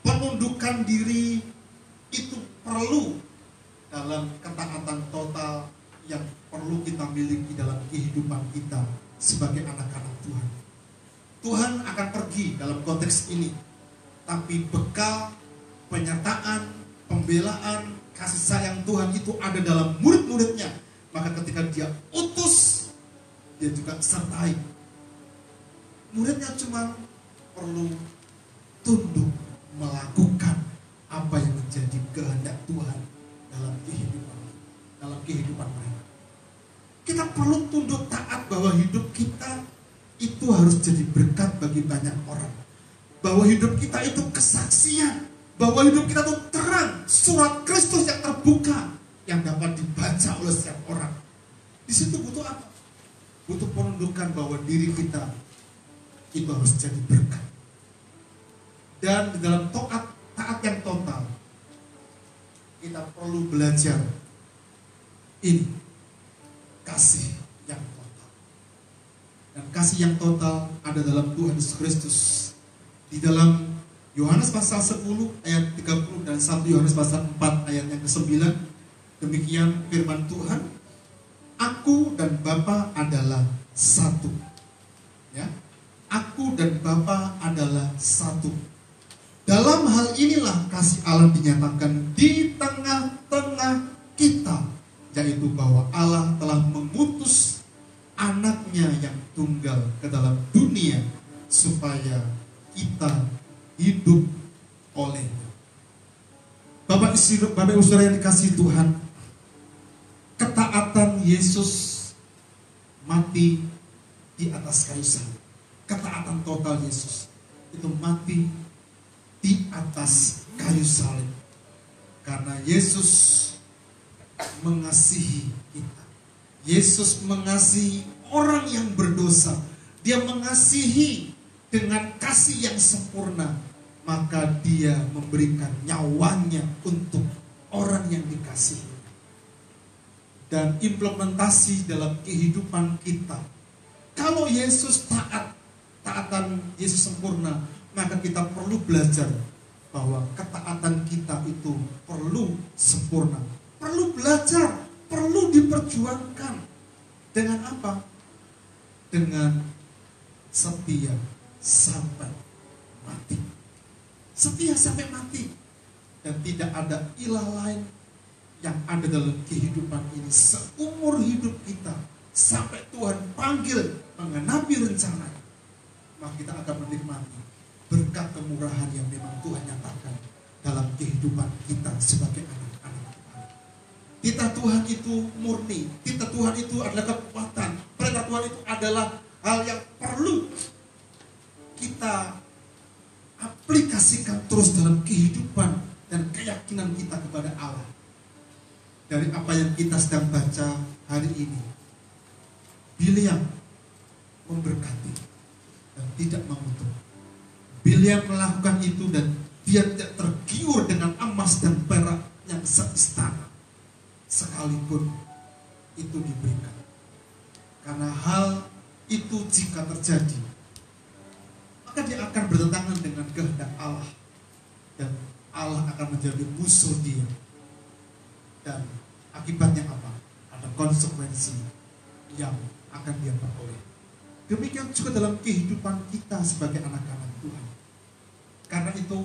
Penundukan diri itu perlu dalam ketaatan total yang perlu kita miliki dalam kehidupan kita sebagai anak-anak Tuhan. Tuhan akan pergi dalam konteks ini, tapi bekal penyertaan, pembelaan, kasih sayang Tuhan itu ada dalam murid-muridnya. Maka ketika dia utus, dia juga sertai. Muridnya cuma perlu tunduk melakukan apa yang menjadi kehendak Tuhan dalam kehidupan mereka. Kita perlu tunduk taat bahwa hidup kita itu harus jadi berkat bagi banyak orang. Bahwa hidup kita itu kesaksian, bahwa hidup kita itu terang, surat Kristus yang terbuka, yang dapat dibaca oleh setiap orang. Di situ butuh apa? Butuh penundukan bahwa diri kita itu harus jadi berkat. Dan di dalam taat yang total, kita perlu belajar ini, kasih yang total. Dan kasih yang total ada dalam Tuhan Yesus Kristus. Di dalam Yohanes pasal 10 ayat 30 dan 1 Yohanes pasal 4 ayat yang ke-9, demikian firman Tuhan, aku dan Bapa adalah satu. Ya, aku dan Bapa adalah satu. Dalam hal inilah kasih Allah dinyatakan di tengah-tengah kita, yaitu bahwa Allah telah mengutus anaknya yang tunggal ke dalam dunia supaya kita hidup olehnya. Bapak Ibu Saudara yang dikasihi Tuhan, ketaatan Yesus mati di atas kayu salib. Ketaatan total Yesus itu mati di atas kayu salib. Karena Yesus mengasihi kita. Yesus mengasihi orang yang berdosa. Dia mengasihi dengan kasih yang sempurna. Maka dia memberikan nyawanya untuk orang yang dikasihi. Dan implementasi dalam kehidupan kita. Kalau Yesus taatan Yesus sempurna, maka kita perlu belajar bahwa ketaatan kita itu perlu sempurna. Perlu belajar, perlu diperjuangkan. Dengan apa? Dengan setia sampai mati. Setia sampai mati. Dan tidak ada ilah lain yang ada dalam kehidupan ini seumur hidup kita sampai Tuhan panggil mengenapi rencana, maka kita akan menikmati berkat kemurahan yang memang Tuhan nyatakan dalam kehidupan kita sebagai anak-anak Tuhan. Titah Tuhan itu murni, titah Tuhan itu adalah kekuatan, perintah Tuhan itu adalah hal yang perlu kita aplikasikan terus dalam kehidupan dan keyakinan kita kepada Allah. Dari apa yang kita sedang baca hari ini, Bileam memberkati dan tidak mengutuk. Bileam melakukan itu dan dia tidak tergiur dengan emas dan perak yang seistana, sekalipun itu diberikan. Karena hal itu jika terjadi, maka dia akan bertentangan dengan kehendak Allah, dan Allah akan menjadi musuh dia. Dan akibatnya apa? Ada konsekuensi yang akan dia peroleh. Demikian juga dalam kehidupan kita sebagai anak-anak Tuhan. Karena itu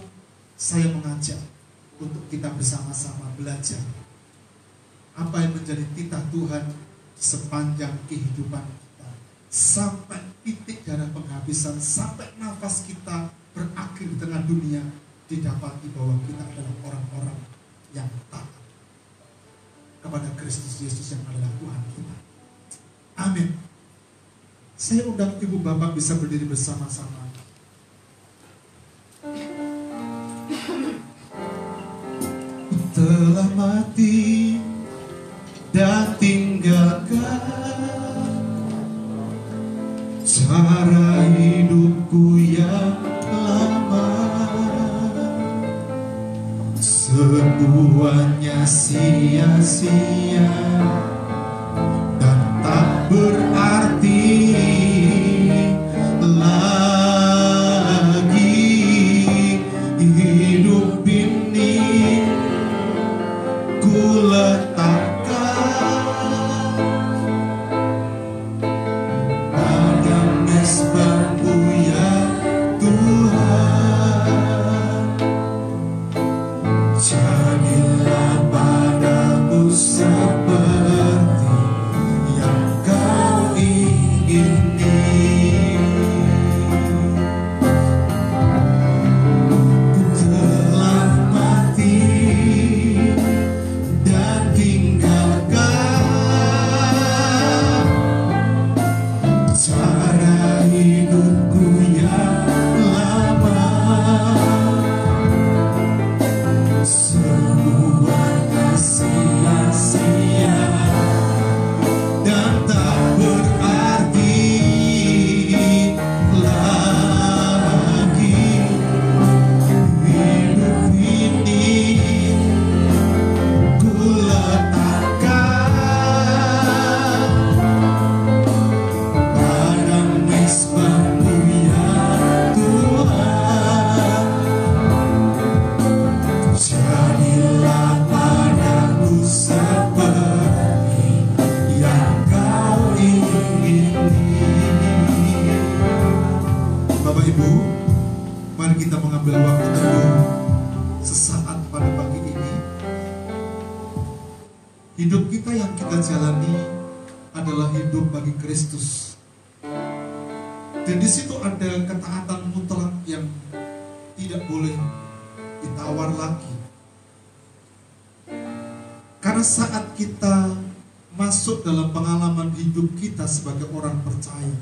saya mengajak untuk kita bersama-sama belajar apa yang menjadi titah Tuhan sepanjang kehidupan kita, sampai titik darah penghabisan, sampai nafas kita berakhir di tengah dunia, didapati bahwa kita adalah orang-orang yang taat kepada Kristus Yesus yang adalah Tuhan kita. Amin. Saya undang Ibu Bapak bisa berdiri bersama-sama. Telah mati dan semuanya sia-sia dan tak berarti lagi hidup ini. Ku letakkan pada mezbah-Mu ya Tuhan. Jadilah padaku seperti yang Kau ingini. Ku telah mati dan tinggalkan cara hidupku yang lama. Semuanya sia-sia dan tak berarti lagi hidup ini. Ku letakkan pada mezbah-Mu ya Tuhan. Jadilah padaku seperti yang Kau ingini. Bapak Ibu, mari kita mengambil waktu teduh sesaat pada pagi ini. Hidup kita yang kita jalani adalah hidup bagi Kristus. Dan di situ ada ketaatan mutlak yang tidak boleh ditawar lagi. Karena saat kita masuk dalam pengalaman hidup kita sebagai orang percaya,